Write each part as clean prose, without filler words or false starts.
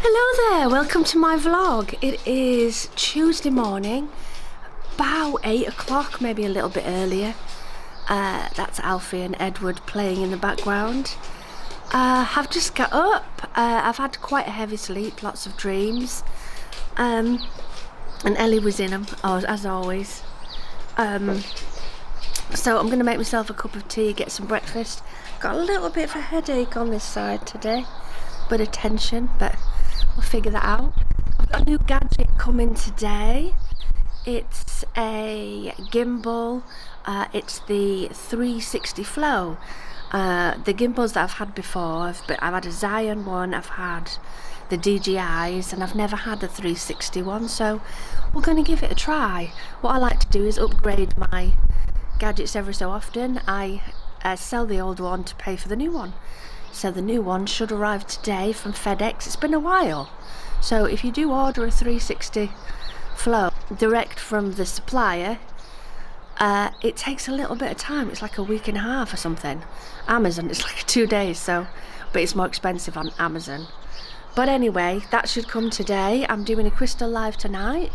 Hello there, welcome to my vlog. It is Tuesday morning, about 8 o'clock, maybe a little bit earlier. That's Alfie and Edward playing in the background. I've just got up. I've had quite a heavy sleep, lots of dreams. And Ellie was in them, as always. So I'm going to make myself a cup of tea, get some breakfast. Got a little bit of a headache on this side today. Bit of tension, but we'll figure that out. I've got a new gadget coming today. It's a gimbal. It's the 360 Flow. The gimbals that I've had before, I've had a Zion one, I've had the DJIs, and I've never had a 360 one, so we're going to give it a try. What I like to do is upgrade my gadgets every so often. I sell the old one to pay for the new one. So the new one should arrive today from FedEx. It's been a while. So if you do order a 360 Flow direct from the supplier, it takes a little bit of time. It's like a week and a half or something. Amazon, it's like 2 days, so, but it's more expensive on Amazon. But anyway, that should come today. I'm doing a crystal live tonight,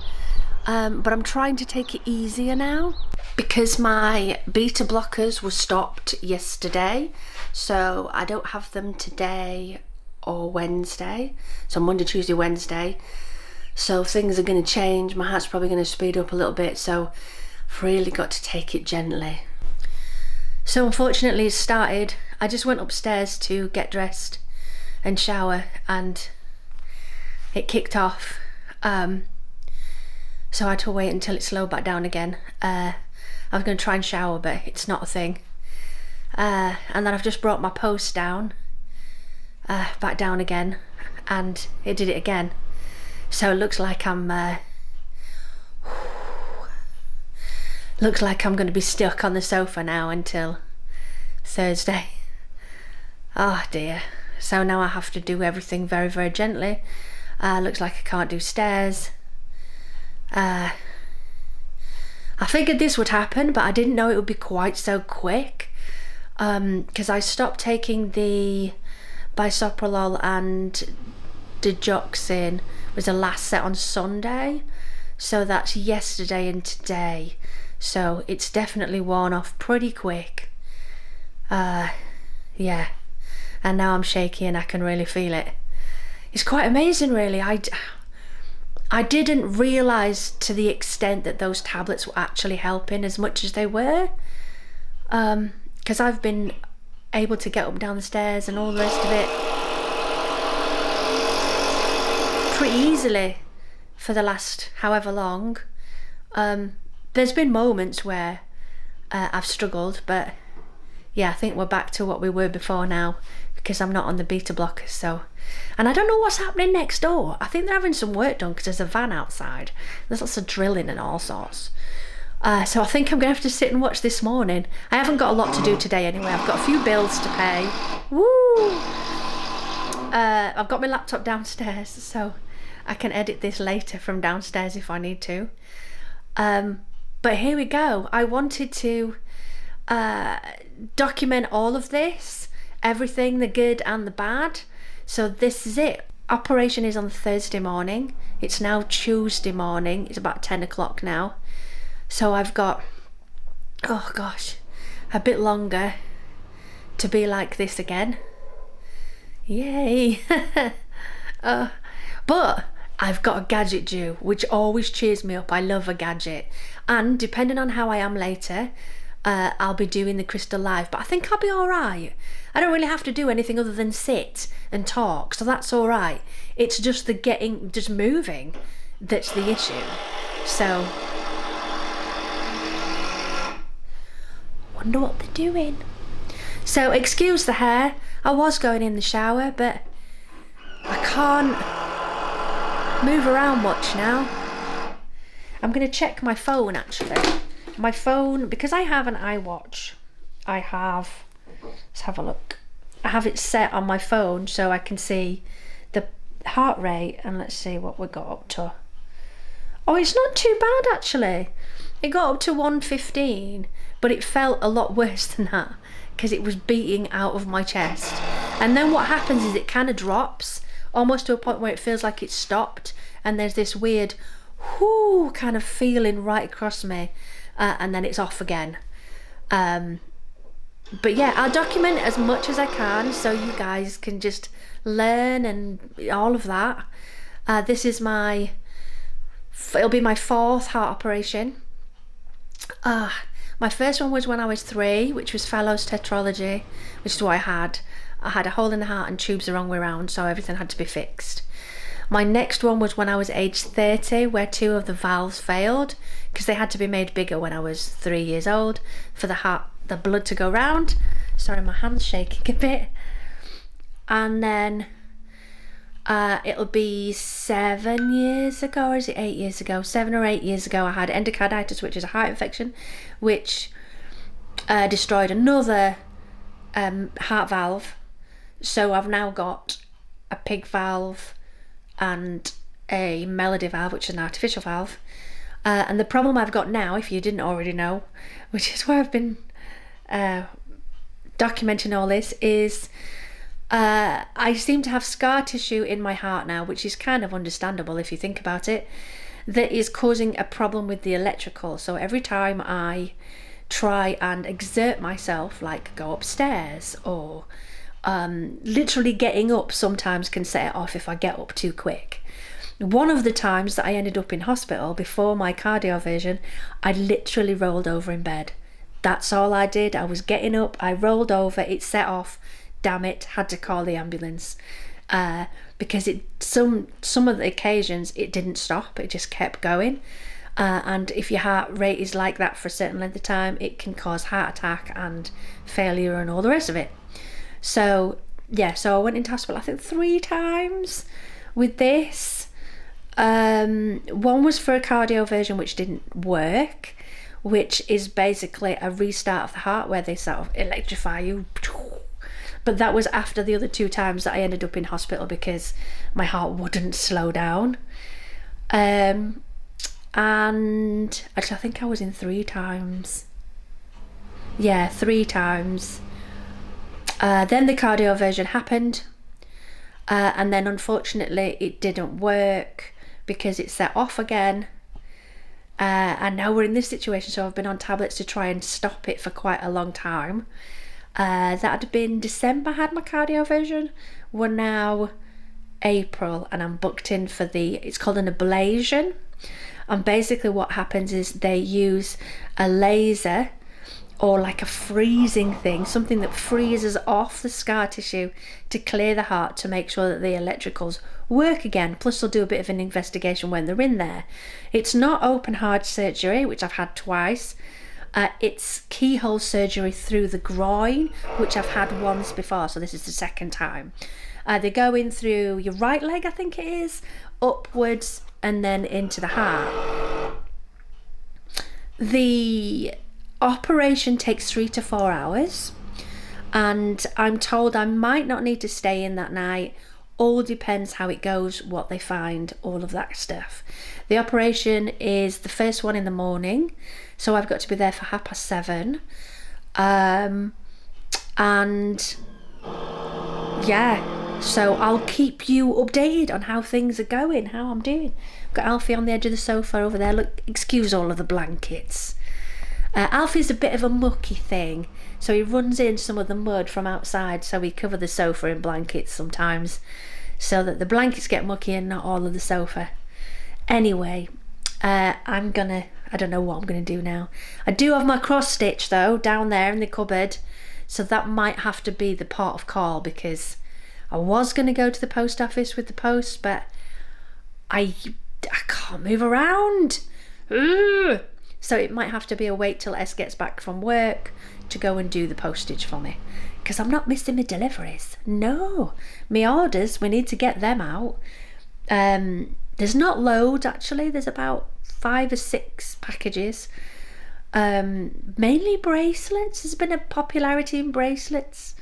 but I'm trying to take it easier now because my beta blockers were stopped yesterday, so I don't have them today or Wednesday, so Monday, Tuesday, Wednesday. So things are going to change. My heart's probably going to speed up a little bit, so I've really got to take it gently. So unfortunately it started. I just went upstairs to get dressed and shower and it kicked off. So I had to wait until it slowed back down again. I was going to try and shower, but it's not a thing. And then I've just brought my post down, back down again, and it did it again. So it looks like I'm going to be stuck on the sofa now until Thursday. Oh dear. So now I have to do everything very, very gently. Looks like I can't do stairs. I figured this would happen, but I didn't know it would be quite so quick, because I stopped taking the bisoprolol and digoxin was the last set on Sunday, so that's yesterday and today, so it's definitely worn off pretty quick. Yeah, and now I'm shaky and I can really feel it. It's quite amazing, really. I didn't realise to the extent that those tablets were actually helping as much as they were, because I've been able to get up and down the stairs and all the rest of it pretty easily for the last however long. There's been moments where I've struggled, but yeah, I think we're back to what we were before now because I'm not on the beta blockers. So, and I don't know what's happening next door. I think they're having some work done because there's a van outside. There's lots of drilling and all sorts. So I think I'm going to have to sit and watch this morning. I haven't got a lot to do today anyway. I've got a few bills to pay. Woo! I've got my laptop downstairs, so I can edit this later from downstairs if I need to. But here we go. I wanted to document all of this, everything, the good and the bad. So this is it. Operation is on Thursday morning. It's now Tuesday morning. It's about 10 o'clock now. So I've got, oh gosh, a bit longer to be like this again. Yay. But I've got a gadget due, which always cheers me up. I love a gadget. And depending on how I am later, I'll be doing the crystal live, but I think I'll be all right. I don't really have to do anything other than sit and talk, so that's all right. It's just the just moving that's the issue. So, wonder what they're doing. So, excuse the hair. I was going in the shower, but I can't move around much now. I'm going to check my phone actually. My phone, because I have an iWatch, let's have a look. I have it set on my phone so I can see the heart rate, and let's see what we got up to. Oh, it's not too bad actually. It got up to 115, but it felt a lot worse than that because it was beating out of my chest. And then what happens is it kind of drops almost to a point where it feels like it's stopped, and there's this weird whoo kind of feeling right across me, and then it's off again. But yeah, I'll document as much as I can so you guys can just learn and all of that. This is it'll be my 4th heart operation. My first one was when I was 3, which was Fallot's tetralogy, which is what I had. I had a hole in the heart and tubes the wrong way around, so everything had to be fixed. My next one was when I was age 30, where 2 of the valves failed because they had to be made bigger when I was 3 years old for the blood to go round. Sorry, my hand's shaking a bit. And then it'll be 7 years ago, or is it 8 years ago? 7 or 8 years ago, I had endocarditis, which is a heart infection, which destroyed another heart valve. So I've now got a pig valve and a melody valve, which is an artificial valve. And the problem I've got now, if you didn't already know, which is why I've been documenting all this, is I seem to have scar tissue in my heart now, which is kind of understandable if you think about it, that is causing a problem with the electrical. So every time I try and exert myself, like go upstairs, or literally getting up sometimes can set it off if I get up too quick. One of the times that I ended up in hospital before my cardioversion, I literally rolled over in bed. That's all I did. I was getting up, I rolled over, it set off. Damn it, had to call the ambulance, because some of the occasions it didn't stop, it just kept going, and if your heart rate is like that for a certain length of time, it can cause heart attack and failure and all the rest of it. So yeah, so I went into hospital I think 3 times with this. One was for a cardioversion, which didn't work, which is basically a restart of the heart where they sort of electrify you. But that was after the other 2 times that I ended up in hospital because my heart wouldn't slow down. And actually I think I was in 3 times. Yeah, 3 times. Then the cardioversion happened, and then unfortunately it didn't work because it set off again. And now we're in this situation, so I've been on tablets to try and stop it for quite a long time. That had been December I had my cardioversion. We're now April and I'm booked in for it's called an ablation. And basically what happens is they use a laser or like a freezing thing, something that freezes off the scar tissue to clear the heart to make sure that the electricals work again. Plus they'll do a bit of an investigation when they're in there. It's not open heart surgery, which I've had twice. It's keyhole surgery through the groin, which I've had once before, so this is the 2nd time. They go in through your right leg, I think it is, upwards and then into the heart. The operation takes 3 to 4 hours, and I'm told I might not need to stay in that night. All depends how it goes, what they find, all of that stuff. The operation is the first one in the morning, so I've got to be there for 7:30. And yeah, so I'll keep you updated on how things are going, how I'm doing. I've got Alfie on the edge of the sofa over there. Look, excuse all of the blankets. Alfie's a bit of a mucky thing, so he runs in some of the mud from outside, so we cover the sofa in blankets sometimes so that the blankets get mucky and not all of the sofa. Anyway, I don't know what I'm gonna do now. I do have my cross stitch though down there in the cupboard, so that might have to be the port of call, because I was gonna go to the post office with the post, but I can't move around. Ugh. So it might have to be a wait till S gets back from work to go and do the postage for me, because I'm not missing my deliveries. No, my orders, we need to get them out. There's not loads actually, there's about 5 or 6 packages. Mainly bracelets. There's been a popularity in bracelets.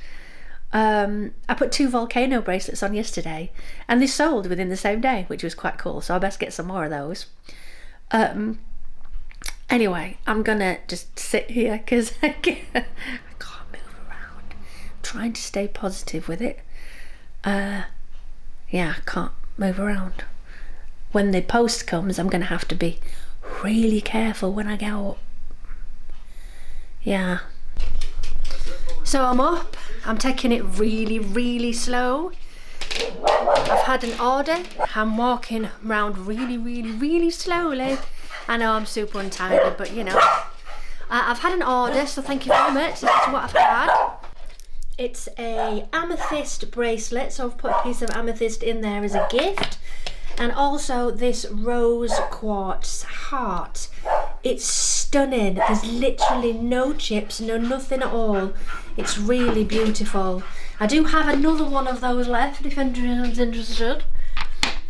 I put 2 volcano bracelets on yesterday and they sold within the same day, which was quite cool, so I best get some more of those. Anyway, I'm gonna just sit here because I can't move around. I'm trying to stay positive with it. yeah, I can't move around. When the post comes, I'm going to have to be really careful when I get up. Yeah. So I'm up. I'm taking it really, really slow. I've had an order. I'm walking around really, really, really slowly. I know I'm super untidy, but you know. I've had an order, so thank you very much. This is what I've had. It's a amethyst bracelet, so I've put a piece of amethyst in there as a gift. And also this rose quartz heart. It's stunning. There's literally no chips, no nothing at all. It's really beautiful. I do have another one of those left if anyone's interested.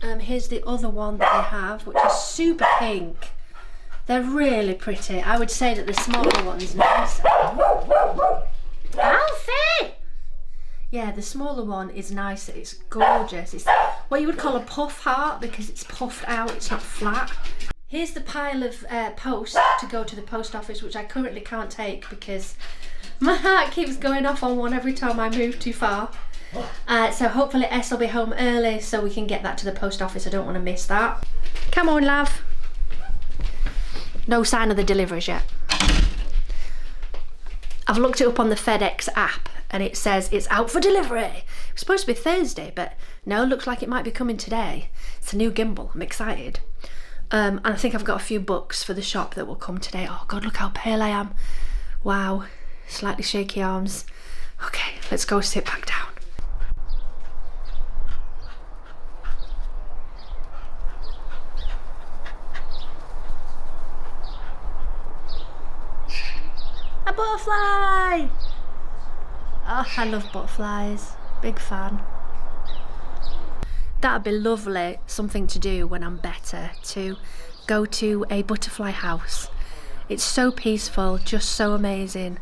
Here's the other one that I have, which is super pink. They're really pretty. I would say that the smaller one's nicer. Alfie! Yeah, the smaller one is nicer. It's gorgeous. It's what you would call a puff heart because it's puffed out, it's not flat. Here's the pile of post to go to the post office, which I currently can't take because my heart keeps going off on one every time I move too far. So hopefully S will be home early so we can get that to the post office. I don't want to miss that. Come on, love. No sign of the deliveries yet. I've looked it up on the FedEx app and it says it's out for delivery. It's supposed to be Thursday, but no, looks like it might be coming today. It's a new gimbal. I'm excited. And I think I've got a few books for the shop that will come today. Oh God, look how pale I am. Wow, slightly shaky arms. Okay, let's go sit back down. A butterfly! Oh, I love butterflies. Big fan. That'd be lovely, something to do when I'm better, to go to a butterfly house. It's so peaceful, just so amazing.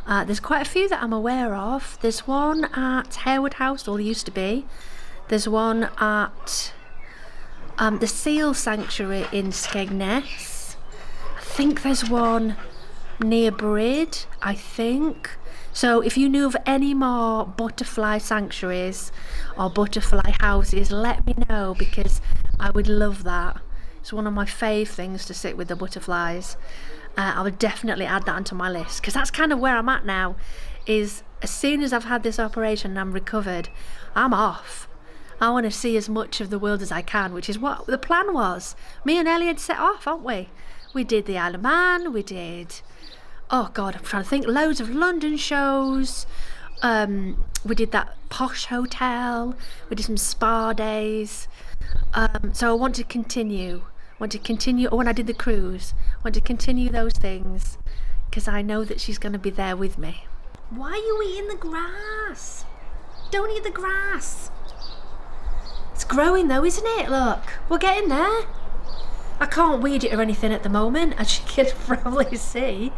There's quite a few that I'm aware of. There's one at Harewood House, or there used to be. There's one at the Seal Sanctuary in Skegness. I think there's one near Brid, I think. So if you knew of any more butterfly sanctuaries or butterfly houses, let me know because I would love that. It's one of my fave things to sit with the butterflies. I would definitely add that onto my list because that's kind of where I'm at now, is as soon as I've had this operation and I'm recovered, I'm off. I want to see as much of the world as I can, which is what the plan was. Me and Ellie had set off, aren't we? We did the Isle of Man, we did... Oh God, I'm trying to think. Loads of London shows. We did that posh hotel. We did some spa days. So I want to continue. Oh, when I did the cruise, I want to continue those things because I know that she's going to be there with me. Why are you eating the grass? Don't eat the grass. It's growing though, isn't it? Look, we're getting there. I can't weed it or anything at the moment, as you can probably see.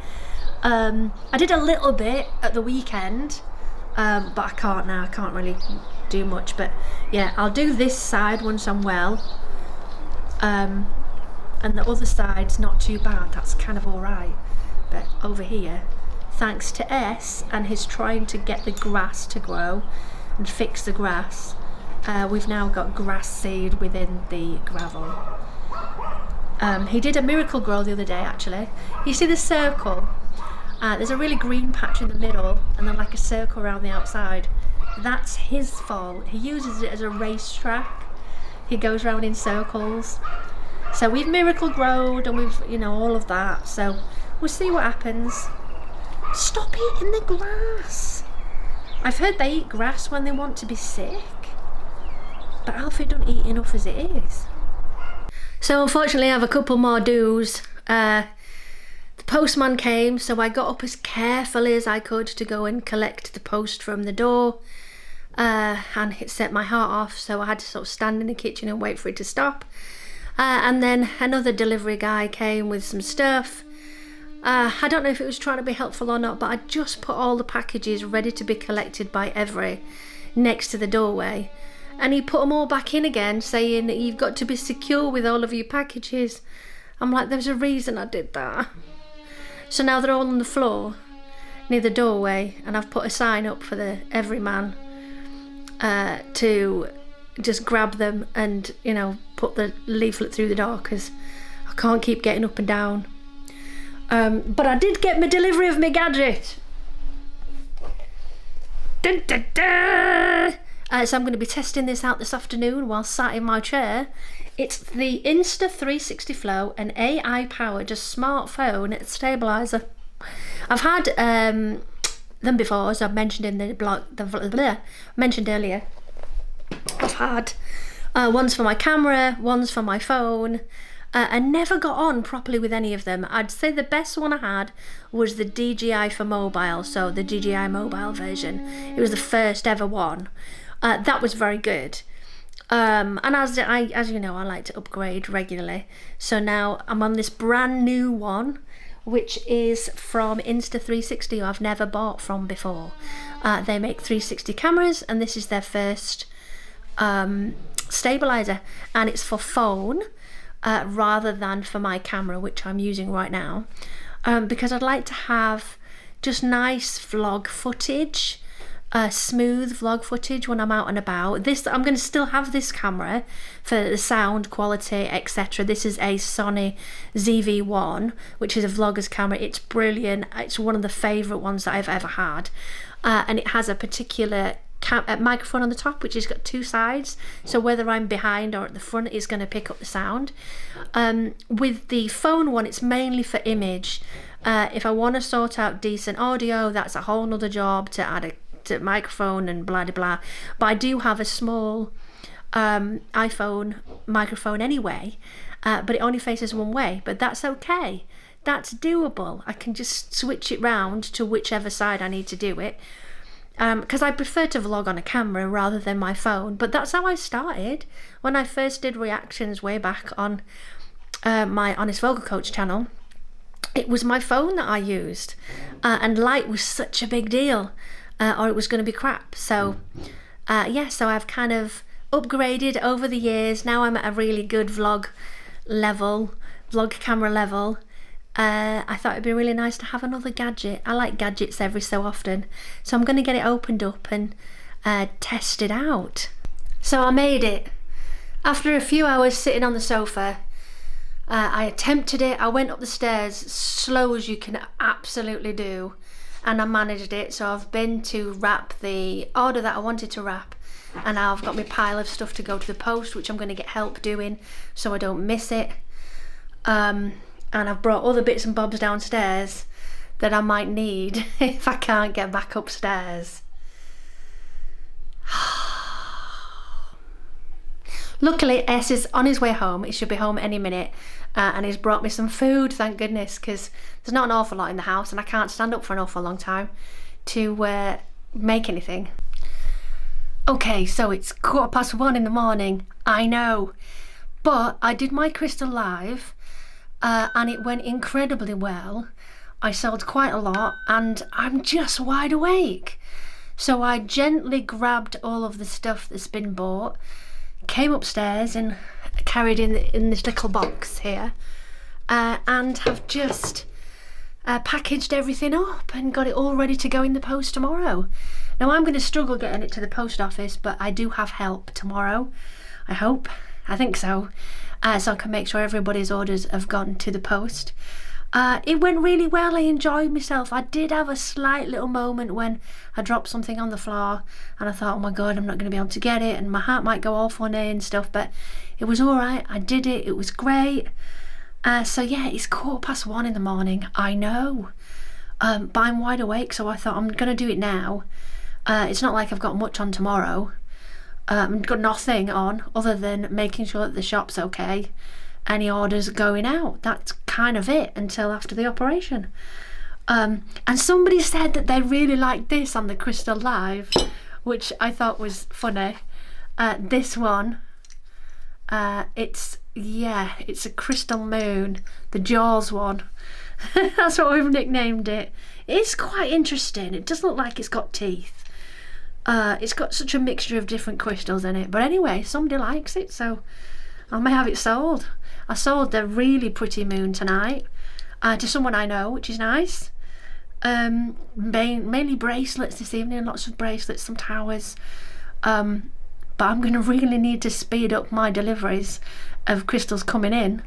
I did a little bit at the weekend, but I can't now. I can't really do much, but yeah, I'll do this side once I'm well, and the other side's not too bad. That's kind of alright, but over here, thanks to S and his trying to get the grass to grow and fix the grass, we've now got grass seed within the gravel. He did a miracle grow the other day actually. You see the circle? There's a really green patch in the middle and then like a circle around the outside. That's his fault. He uses it as a racetrack. He goes around in circles. So we've miracle growed and we've, you know, all of that. So we'll see what happens. Stop eating the grass. I've heard they eat grass when they want to be sick. But Alfie don't eat enough as it is. So unfortunately I have a couple more do's. The postman came, so I got up as carefully as I could to go and collect the post from the door, and it set my heart off, so I had to sort of stand in the kitchen and wait for it to stop. And then another delivery guy came with some stuff. I don't know if it was trying to be helpful or not, but I just put all the packages ready to be collected by Every next to the doorway, and he put them all back in again, saying that you've got to be secure with all of your packages. I'm like, there's a reason I did that. So now they're all on the floor near the doorway, and I've put a sign up for the everyman to just grab them and, you know, put the leaflet through the door because I can't keep getting up and down. But I did get my delivery of my gadget. Dun, dun, dun. So I'm going to be testing this out this afternoon while sat in my chair. It's the Insta360 Flow, an AI-powered smartphone stabilizer. I've had them before, as I've mentioned in the blog, mentioned earlier. I've had ones for my camera, ones for my phone. I never got on properly with any of them. I'd say the best one I had was the DJI for mobile, so the DJI mobile version. It was the first ever one. That was very good. And as you know, I like to upgrade regularly. So now I'm on this brand new one, which is from Insta360, who I've never bought from before. They make 360 cameras, and this is their first stabilizer, and it's for phone rather than for my camera, which I'm using right now, because I'd like to have just nice vlog footage, smooth vlog footage when I'm out and about. I'm going to still have this camera for the sound quality, etc. This is a Sony ZV-1, which is a vlogger's camera. It's brilliant. It's one of the favourite ones that I've ever had, and it has a particular microphone on the top, which has got two sides, so whether I'm behind or at the front, it's going to pick up the sound. With the phone one, it's mainly for image. If I want to sort out decent audio, that's a whole nother job to add a microphone and blah blah blah. But I do have a small iPhone microphone anyway, but it only faces one way, but that's okay. That's doable. I can just switch it round to whichever side I need to do it. Because I prefer to vlog on a camera rather than my phone, but that's how I started when I first did reactions way back on my Honest Vocal Coach channel. It was my phone that I used, and light was such a big deal, or it was going to be crap. So yeah, so I've kind of upgraded over the years. Now I'm at a really good vlog camera level. I thought it'd be really nice to have another gadget. I like gadgets every so often, so I'm going to get it opened up and test it out. So I made it. After a few hours sitting on the sofa, I attempted it. I went up the stairs slow as you can absolutely do, and I managed it. So I've been to wrap the order that I wanted to wrap, and now I've got my pile of stuff to go to the post, which I'm going to get help doing so I don't miss it. And I've brought other bits and bobs downstairs that I might need if I can't get back upstairs. Luckily, S is on his way home. He should be home any minute, and he's brought me some food, thank goodness, because there's not an awful lot in the house and I can't stand up for an awful long time to make anything. Okay, so it's 1:15 in the morning, I know, but I did my Crystal Live, and it went incredibly well. I sold quite a lot and I'm just wide awake. So I gently grabbed all of the stuff that's been bought, came upstairs and carried in this little box here, and have just packaged everything up and got it all ready to go in the post tomorrow. Now I'm going to struggle getting it to the post office, but I do have help tomorrow, I hope. I think so. So I can make sure everybody's orders have gone to the post. It went really well. I enjoyed myself. I did have a slight little moment when I dropped something on the floor and I thought, oh my god, I'm not going to be able to get it and my heart might go all funny and stuff, but it was alright. I did it. It was great. So yeah, it's 1:15 in the morning, I know, but I'm wide awake, so I thought I'm going to do it now. It's not like I've got much on tomorrow. I've got nothing on other than making sure that the shop's okay, any orders going out. That's kind of it until after the operation. And somebody said that they really liked this on the Crystal Live, which I thought was funny. This one, it's a crystal moon, the Jaws one. That's what we've nicknamed it. It's quite interesting. It doesn't look like it's got teeth. It's got such a mixture of different crystals in it, but anyway, somebody likes it, so I may have it sold. I sold the really pretty moon tonight to someone I know, which is nice. Mainly bracelets this evening, lots of bracelets, some towers, but I'm going to really need to speed up my deliveries of crystals coming in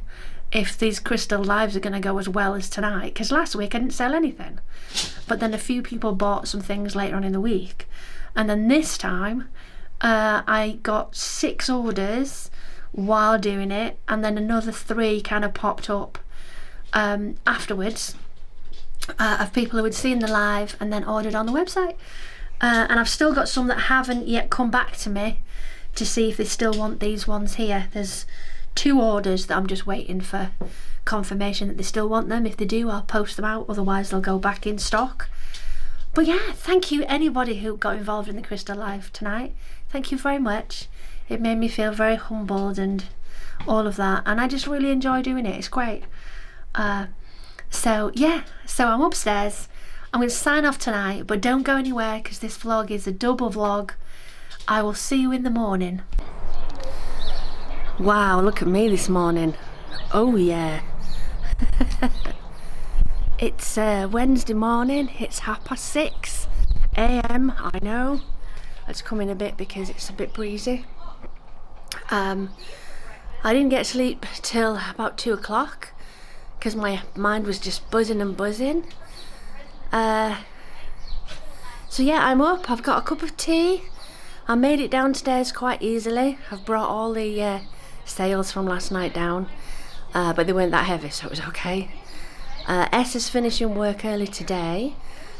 if these crystal lives are going to go as well as tonight, because last week I didn't sell anything, but then a few people bought some things later on in the week, and then this time I got 6 orders while doing it, and then another 3 kind of popped up afterwards of people who had seen the live and then ordered on the website, and I've still got some that haven't yet come back to me to see if they still want these ones here. There's 2 orders that I'm just waiting for confirmation that they still want them. If they do, I'll post them out, otherwise they'll go back in stock. But yeah, thank you anybody who got involved in the crystal live tonight. Thank you very much. It made me feel very humbled and all of that, and I just really enjoy doing it. It's great. So yeah, so I'm upstairs. I'm going to sign off tonight, but don't go anywhere because this vlog is a double vlog. I will see you in the morning. Wow, look at me this morning. Oh yeah. It's Wednesday morning. It's 6:30 AM. I know. Let's come in a bit because it's a bit breezy. I didn't get sleep till about 2 o'clock because my mind was just buzzing and buzzing. So yeah, I'm up. I've got a cup of tea. I made it downstairs quite easily. I've brought all the sales from last night down, but they weren't that heavy, so it was okay. S is finishing work early today,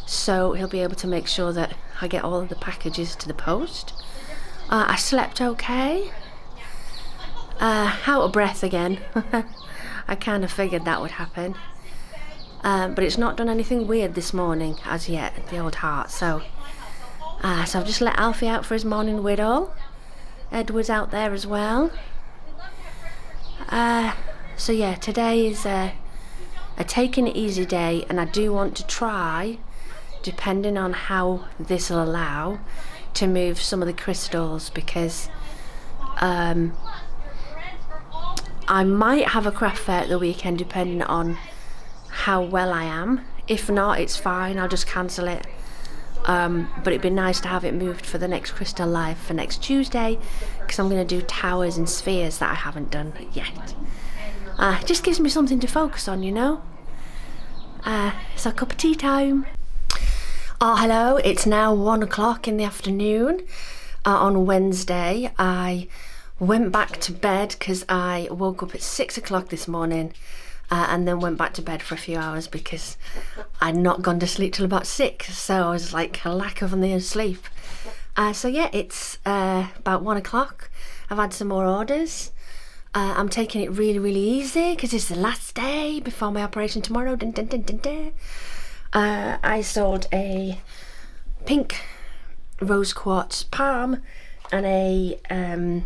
so he'll be able to make sure that I get all of the packages to the post. I slept okay. Out of breath again. I kind of figured that would happen, but it's not done anything weird this morning as yet, the old heart. So I've just let Alfie out for his morning whittle. Edward's out there as well. So yeah, today is a taking it easy day, and I do want to try, depending on how this will allow, to move some of the crystals, because I might have a craft fair at the weekend depending on how well I am. If not, it's fine, I'll just cancel it. But it'd be nice to have it moved for the next crystal live for next Tuesday, because I'm going to do towers and spheres that I haven't done yet. It just gives me something to focus on, you know. So a cup of tea time. Oh hello, it's now 1 o'clock in the afternoon on Wednesday. I went back to bed because I woke up at 6 o'clock this morning, and then went back to bed for a few hours because I'd not gone to sleep till about 6, so I was like a lack of the sleep. So yeah, it's about 1 o'clock. I've had some more orders. I'm taking it really easy because it's the last day before my operation tomorrow. Dun, dun, dun, dun, dun. I sold a pink rose quartz palm and a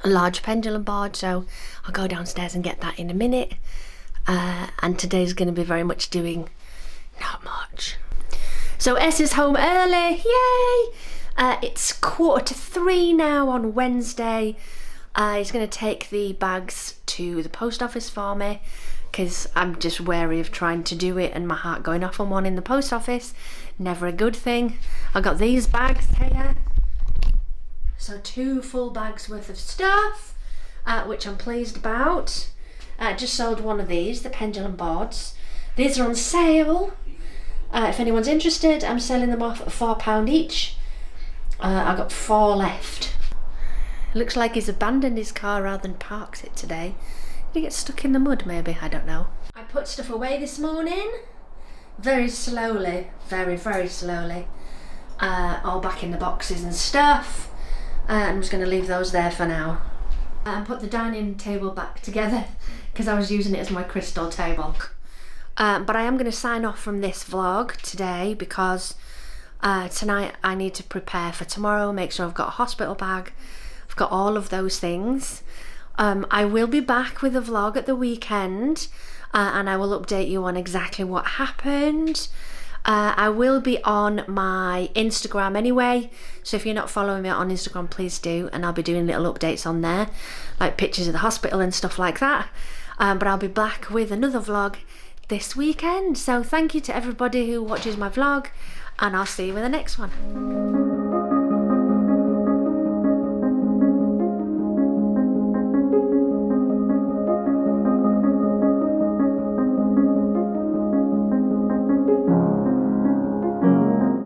large pendulum board, so I'll go downstairs and get that in a minute. And today's going to be very much doing not much. So S is home early, yay! It's 2:45 now on Wednesday. He's going to take the bags to the post office for me, because I'm just wary of trying to do it and my heart going off on one in the post office. Never a good thing. I got these bags here. So 2 full bags worth of stuff, which I'm pleased about. Just sold one of these, the pendulum boards. These are on sale. If anyone's interested, I'm selling them off at £4 each. I've got 4 left. It looks like he's abandoned his car rather than parks it today. Did he get stuck in the mud maybe? I don't know. I put stuff away this morning. Very slowly. Very slowly. All back in the boxes and stuff. I'm just going to leave those there for now. And put the dining table back together because I was using it as my crystal table. But I am going to sign off from this vlog today because tonight I need to prepare for tomorrow, make sure I've got a hospital bag. I've got all of those things. I will be back with a vlog at the weekend, and I will update you on exactly what happened. I will be on my Instagram anyway, so if you're not following me on Instagram, please do, and I'll be doing little updates on there, like pictures of the hospital and stuff like that. But I'll be back with another vlog this weekend. So thank you to everybody who watches my vlog, and I'll see you in the next one.